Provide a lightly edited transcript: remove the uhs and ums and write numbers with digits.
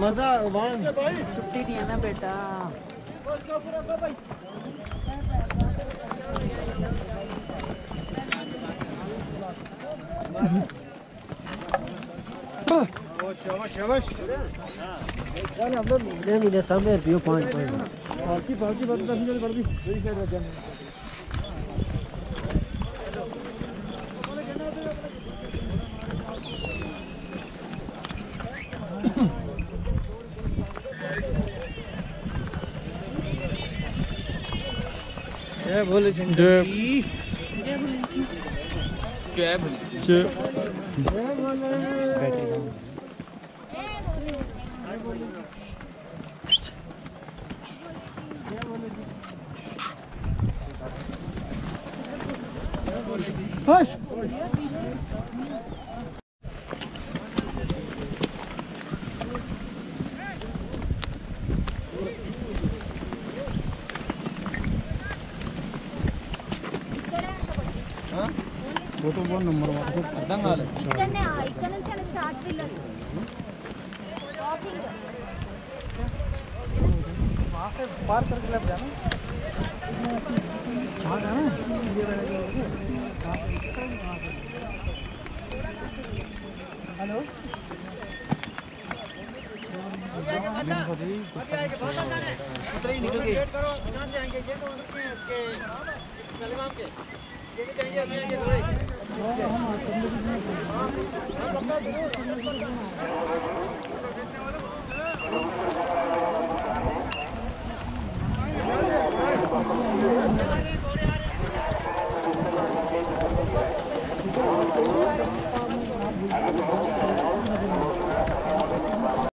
मजा वहाँ छुट्टी नहीं है ना बेटा। शाबाश शाबाश। यार हम लोग महीने समय व्यू पॉइंट पर बाकी बात नहीं पड़ती यही साइड रख जाने। जय भोले जय जय Push! वो तो 1 नंबर वाला तो अर्थం కాలే ఇక్కడ నుంచి అలా స్టార్ట్ వెళ్ళాలి వాకింగ్ वहां से पार करके लग जाना छागा ना हेलो उतरे ही निकल गए कहां से आएंगे ये कौन से हैं इसके कलमाम के ये भी चाहिए अभी आएंगे थोड़े हम